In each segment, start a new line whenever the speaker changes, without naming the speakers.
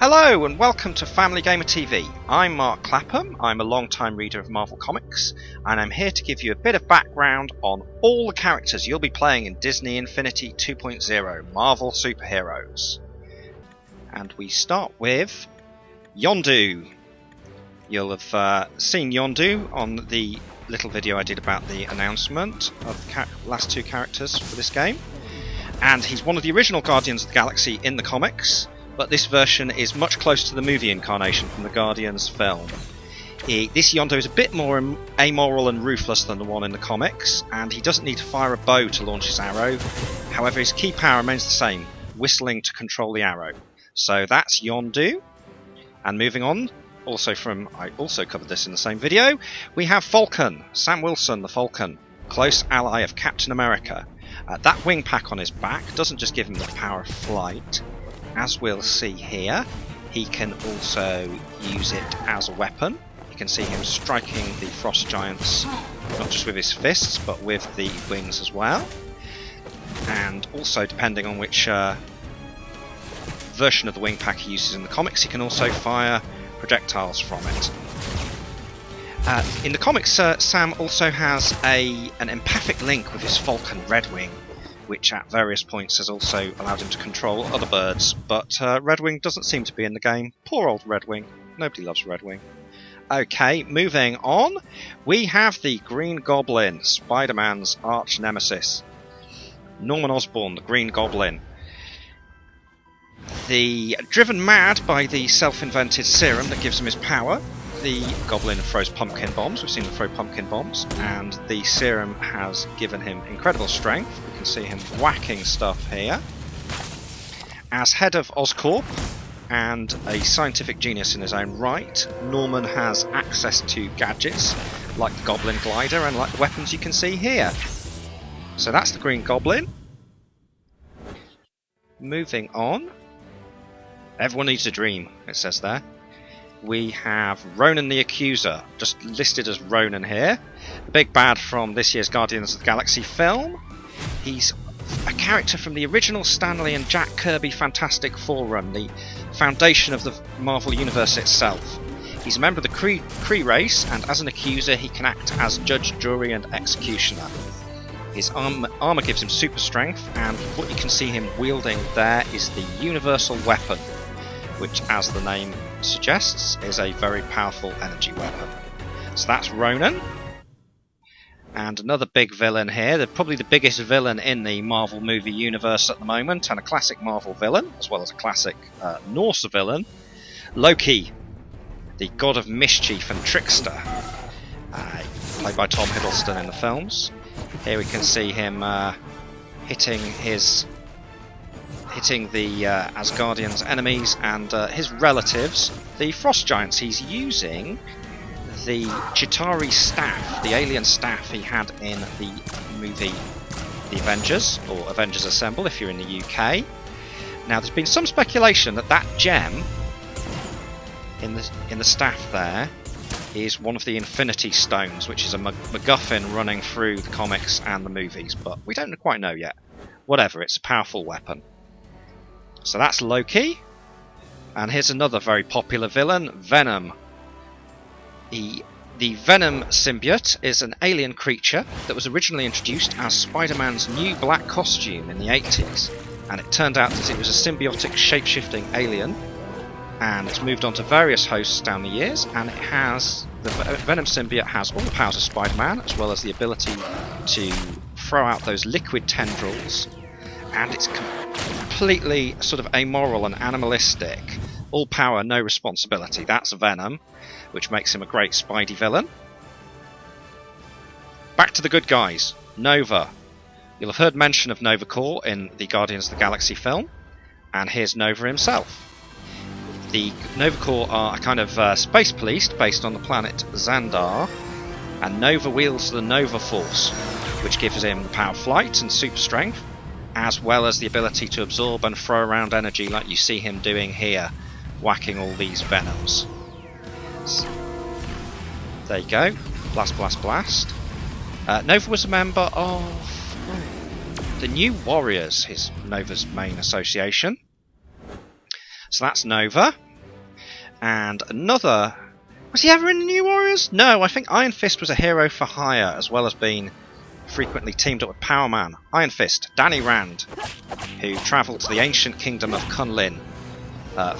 Hello and welcome to Family Gamer TV. I'm Mark Clapham, I'm a long-time reader of Marvel Comics, and I'm here to give you a bit of background on all the characters you'll be playing in Disney Infinity 2.0 Marvel Superheroes. And we start with Yondu. You'll have seen Yondu on the little video I did about the announcement of the last two characters for this game. And he's one of the original Guardians of the Galaxy in the comics, but this version is much closer to the movie incarnation from the Guardians film. This Yondu is a bit more amoral and ruthless than the one in the comics, and he doesn't need to fire a bow to launch his arrow. However, his key power remains the same, whistling to control the arrow. So that's Yondu. And moving on, I also covered this in the same video, we have Falcon, Sam Wilson the Falcon, close ally of Captain America. That wing pack on his back doesn't just give him the power of flight. As we'll see here, he can also use it as a weapon. You can see him striking the frost giants not just with his fists but with the wings as well. And also, depending on which version of the wing pack he uses in the comics, he can also fire projectiles from it. In the comics, Sam also has an empathic link with his Falcon Redwing, which at various points has also allowed him to control other birds, but Redwing doesn't seem to be in the game. Poor old Redwing. Nobody loves Redwing. Okay, moving on, we have the Green Goblin, Spider-Man's arch nemesis. Norman Osborn, the Green Goblin. Driven mad by the self-invented serum that gives him his power, the Goblin throws pumpkin bombs. We've seen him throw pumpkin bombs, and the serum has given him incredible strength. We can see him whacking stuff here. As head of Oscorp and a scientific genius in his own right, Norman has access to gadgets like the Goblin glider and like the weapons you can see here. So that's the Green Goblin. Moving on. Everyone needs a dream, it says there. We have Ronan The Accuser, just listed as Ronan here. The big bad from this year's Guardians of the Galaxy film. He's a character from the original Stan Lee and Jack Kirby Fantastic Four run, the foundation of the Marvel Universe itself. He's a member of the Kree race, and as an accuser he can act as judge, jury and executioner. His armour gives him super strength, and what you can see him wielding there is the universal weapon, which, as the name suggests, is a very powerful energy weapon. So that's Ronan. And another big villain here, probably the biggest villain in the Marvel movie universe at the moment, and a classic Marvel villain, as well as a classic Norse villain, Loki, the god of mischief and trickster, played by Tom Hiddleston in the films. Here we can see him hitting the Asgardians' enemies and his relatives, the frost giants. He's using the Chitauri staff, the alien staff he had in the movie The Avengers, or Avengers Assemble if you're in the UK. Now there's been some speculation that gem in the staff there is one of the Infinity Stones, which is a MacGuffin running through the comics and the movies, but we don't quite know yet. Whatever, it's a powerful weapon. So that's Loki. And here's another very popular villain, Venom. The Venom symbiote is an alien creature that was originally introduced as Spider-Man's new black costume in the 80s. And it turned out that it was a symbiotic shape-shifting alien. And it's moved on to various hosts down the years, and the Venom symbiote has all the powers of Spider-Man, as well as the ability to throw out those liquid tendrils. And it's completely sort of amoral and animalistic. All power, no responsibility. That's Venom, which makes him a great Spidey villain. Back to the good guys. Nova. You'll have heard mention of Nova Corps in the Guardians of the Galaxy film, and here's Nova himself. The Nova Corps are a kind of space police based on the planet Xandar, and Nova wields the Nova Force, which gives him the power of flight and super strength, as well as the ability to absorb and throw around energy like you see him doing here, whacking all these Venoms. So, there you go. Blast, blast, blast. Nova was a member of the New Warriors, Nova's main association. So that's Nova. And another... Was he ever in the New Warriors? No, I think Iron Fist was a hero for hire, as well as being frequently teamed up with Power Man. Iron Fist, Danny Rand, who travelled to the ancient kingdom of Kunlun,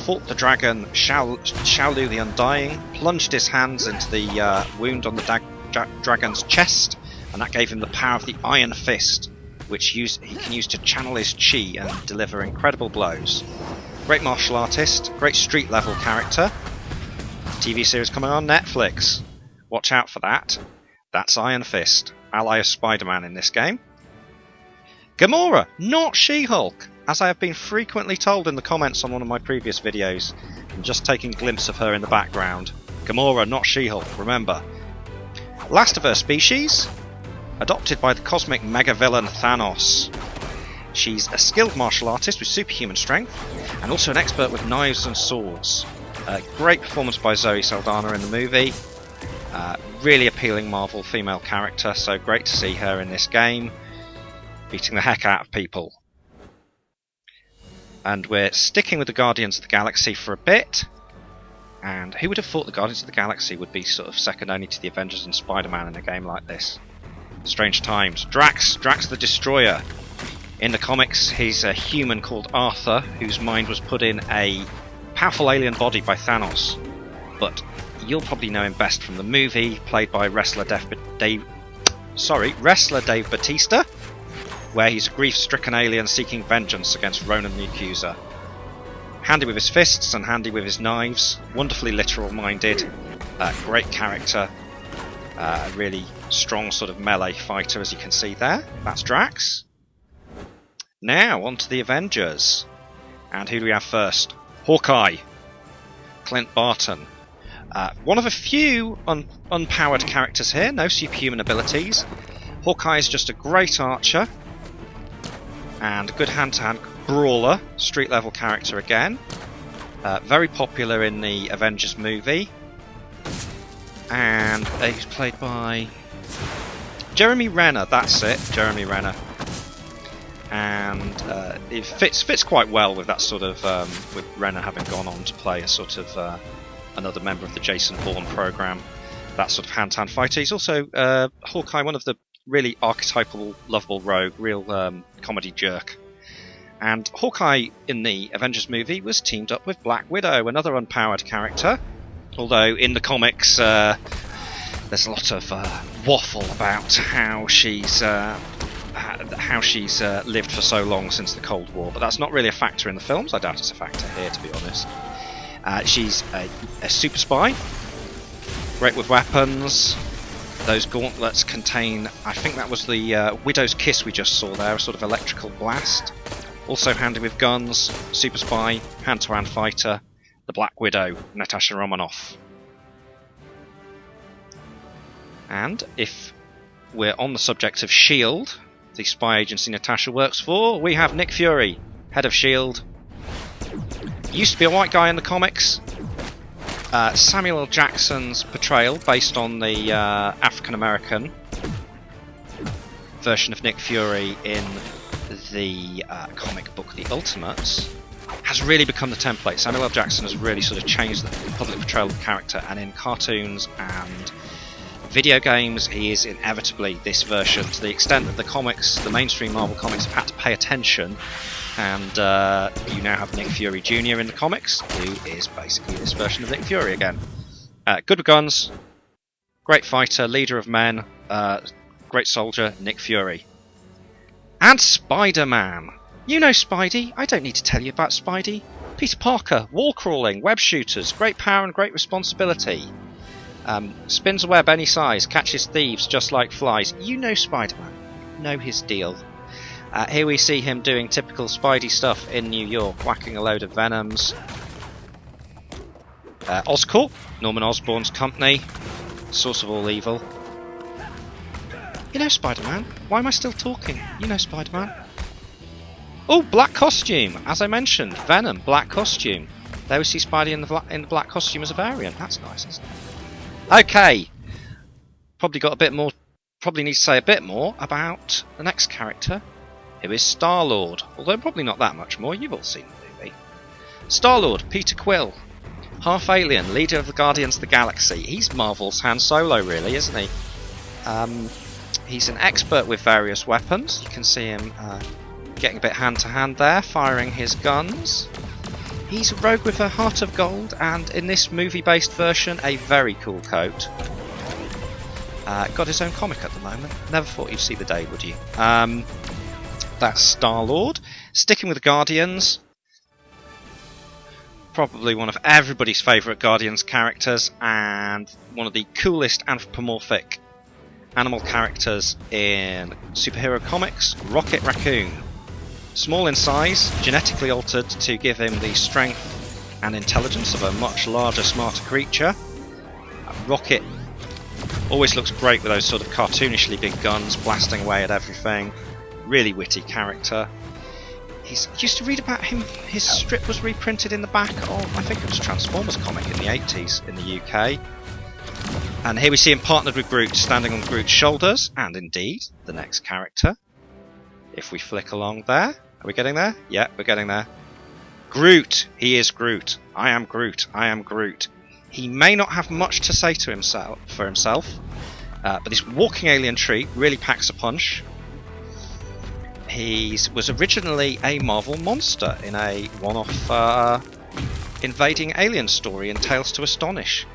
fought the dragon Xiaolu the Undying, plunged his hands into the wound on the dragon's chest, and that gave him the power of the Iron Fist, which he can use to channel his chi and deliver incredible blows. Great martial artist, great street level character. TV series coming on Netflix. Watch out for that. That's Iron Fist, ally of Spider-Man in this game. Gamora, not She-Hulk, as I have been frequently told in the comments on one of my previous videos, and just taking a glimpse of her in the background. Gamora, not She-Hulk, remember. Last of her species, adopted by the cosmic mega-villain Thanos. She's a skilled martial artist with superhuman strength, and also an expert with knives and swords. Great performance by Zoe Saldana in the movie. Really appealing Marvel female character, so great to see her in this game, beating the heck out of people. And we're sticking with the Guardians of the Galaxy for a bit. And who would have thought the Guardians of the Galaxy would be sort of second only to the Avengers and Spider-Man in a game like this? Strange times. Drax the Destroyer. In the comics, he's a human called Arthur, whose mind was put in a powerful alien body by Thanos. But you'll probably know him best from the movie, played by wrestler Dave Bautista, where he's a grief-stricken alien seeking vengeance against Ronan The Accuser. Handy with his fists and handy with his knives, wonderfully literal-minded, great character, a really strong sort of melee fighter, as you can see there. That's Drax. Now, on to the Avengers. And who do we have first? Hawkeye. Clint Barton. One of a few unpowered characters here, no superhuman abilities. Hawkeye is just a great archer and a good hand-to-hand brawler, street-level character again. Very popular in the Avengers movie. And he's played by Jeremy Renner, that's it, Jeremy Renner. And it fits quite well with that sort of, with Renner having gone on to play a sort of another member of the Jason Bourne program, that sort of hand-to-hand fighter. He's also Hawkeye, one of the really archetypal, lovable rogue, real comedy jerk. And Hawkeye in the Avengers movie was teamed up with Black Widow, another unpowered character. Although in the comics, there's a lot of waffle about how she's lived for so long since the Cold War, but that's not really a factor in the films. I doubt it's a factor here, to be honest. She's a super spy, great with weapons. Those gauntlets contain, I think that was the Widow's Kiss we just saw there, a sort of electrical blast. Also handy with guns, super spy, hand-to-hand fighter, the Black Widow, Natasha Romanoff. And if we're on the subject of S.H.I.E.L.D., the spy agency Natasha works for, we have Nick Fury, head of S.H.I.E.L.D. Used to be a white guy in the comics. Samuel L. Jackson's portrayal, based on the African-American version of Nick Fury in the comic book The Ultimates, has really become the template. Samuel L. Jackson has really sort of changed the public portrayal of the character, and in cartoons and video games he is inevitably this version, to the extent that the comics, the mainstream Marvel comics, have had to pay attention, and you now have Nick Fury Jr. in the comics, who is basically this version of Nick Fury again. Good with guns, great fighter, leader of men, great soldier, Nick Fury. And Spider-Man. You know Spidey, I don't need to tell you about Spidey. Peter Parker, wall crawling, web shooters, great power and great responsibility. Spins a web any size, catches thieves just like flies. You know Spider-Man, know his deal. Here we see him doing typical Spidey stuff in New York, whacking a load of Venoms. Oscorp, Norman Osborn's company, source of all evil. You know Spider-Man, why am I still talking? You know Spider-Man. Oh, black costume, as I mentioned, Venom, black costume. There we see Spidey in the black costume as a variant. That's nice, isn't it? Okay, probably need to say a bit more about the next character, who is StarLord. Although probably not that much more, you've all seen the movie. StarLord, Peter Quill. half alien, leader of the Guardians of the Galaxy. He's Marvel's Han Solo, really, isn't he? He's an expert with various weapons. You can see him getting a bit hand-to-hand there, firing his guns. He's a rogue with a heart of gold, and in this movie-based version, a very cool coat. Got his own comic at the moment. Never thought you'd see the day, would you? That's StarLord. Sticking with the Guardians. Probably one of everybody's favourite Guardians characters, and one of the coolest anthropomorphic animal characters in superhero comics, Raccoon. Small in size, genetically altered to give him the strength and intelligence of a much larger, smarter creature. Rocket always looks great with those sort of cartoonishly big guns blasting away at everything. Really witty character. Used to read about him, his strip was reprinted in the back of, I think it was a Transformers comic in the 80s in the UK. And here we see him partnered with Groot, standing on Groot's shoulders, and indeed, the next character. If we flick along there, are we getting there? Yeah, we're getting there. Groot! He is Groot. I am Groot. I am Groot. He may not have much to say to himself, but this walking alien tree really packs a punch. He was originally a Marvel monster in a one-off invading alien story in Tales to Astonish,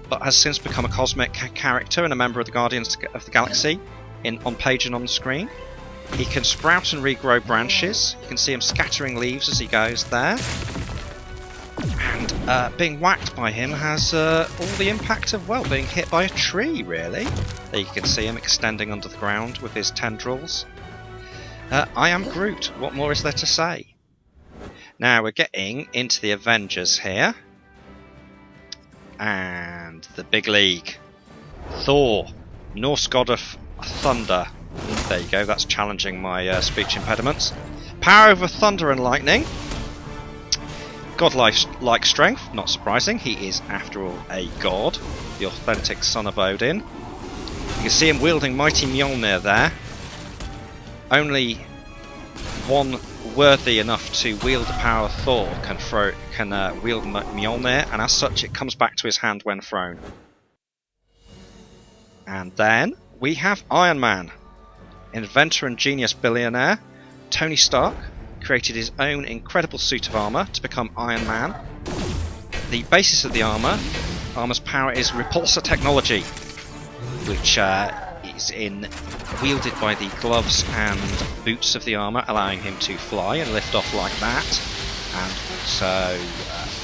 but has since become a cosmic character and a member of the Guardians of the Galaxy on page and on screen. He can sprout and regrow branches. You can see him scattering leaves as he goes there. And being whacked by him has all the impact of, well, being hit by a tree, really. There you can see him extending under the ground with his tendrils. I am Groot. What more is there to say? Now we're getting into the Avengers here. And the big league. Thor, Norse god of thunder. There you go, that's challenging my speech impediments. Power over thunder and lightning. Godlike strength, not surprising. He is, after all, a god. The authentic son of Odin. You can see him wielding mighty Mjolnir there. Only one worthy enough to wield the power of Thor can wield Mjolnir, and as such it comes back to his hand when thrown. And then we have Iron Man. Inventor and genius billionaire, Tony Stark created his own incredible suit of armour to become Iron Man. The basis of the armour's power is repulsor technology, which is wielded by the gloves and boots of the armour, allowing him to fly and lift off like that, and also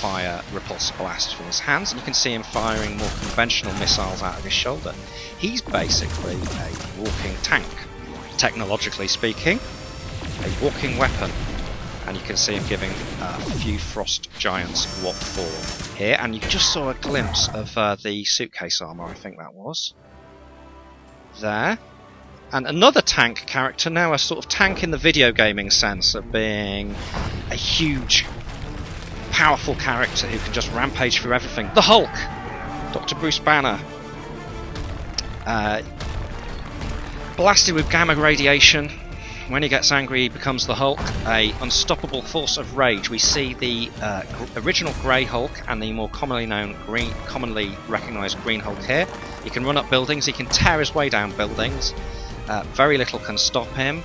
fire repulsor blasts from his hands. And you can see him firing more conventional missiles out of his shoulder. He's basically a walking tank, technologically speaking, a walking weapon. And you can see him giving a few frost giants what for here. And you just saw a glimpse of the suitcase armour, I think that was. There. And another tank character, now a sort of tank in the video gaming sense of being a huge, powerful character who can just rampage through everything. The Hulk! Dr. Bruce Banner. Blasted with gamma radiation. When he gets angry, he becomes the Hulk, a unstoppable force of rage. We see the original Grey Hulk and the more commonly recognised Green Hulk here. He can run up buildings, he can tear his way down buildings. Very little can stop him.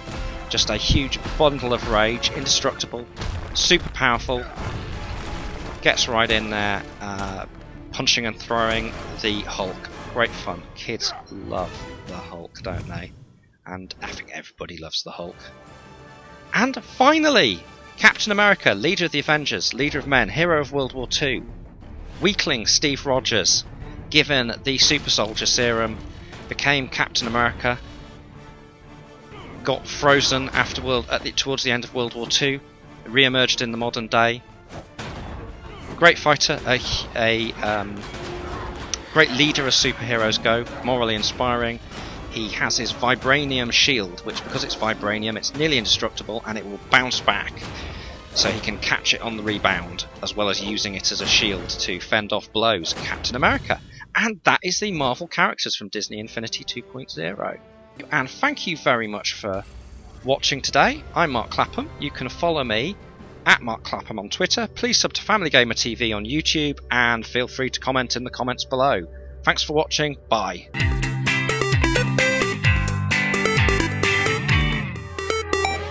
Just a huge bundle of rage, indestructible, super powerful. Gets right in there, punching and throwing the Hulk. Great fun. Kids love the Hulk, don't they? And I think everybody loves the Hulk. And finally, Captain America, leader of the Avengers, leader of men, hero of World War II. Weakling Steve Rogers, given the super soldier serum, became Captain America, got frozen towards the end of World War II, re-emerged in the modern day. Great fighter, a great leader as superheroes go, morally inspiring. He has his vibranium shield, which because it's vibranium, it's nearly indestructible and it will bounce back. So he can catch it on the rebound, as well as using it as a shield to fend off blows. Captain America. And that is the Marvel characters from Disney Infinity 2.0. And thank you very much for watching today. I'm Mark Clapham. You can follow me at Mark Clapham on Twitter. Please sub to Family Gamer TV on YouTube, and feel free to comment in the comments below. Thanks for watching. Bye.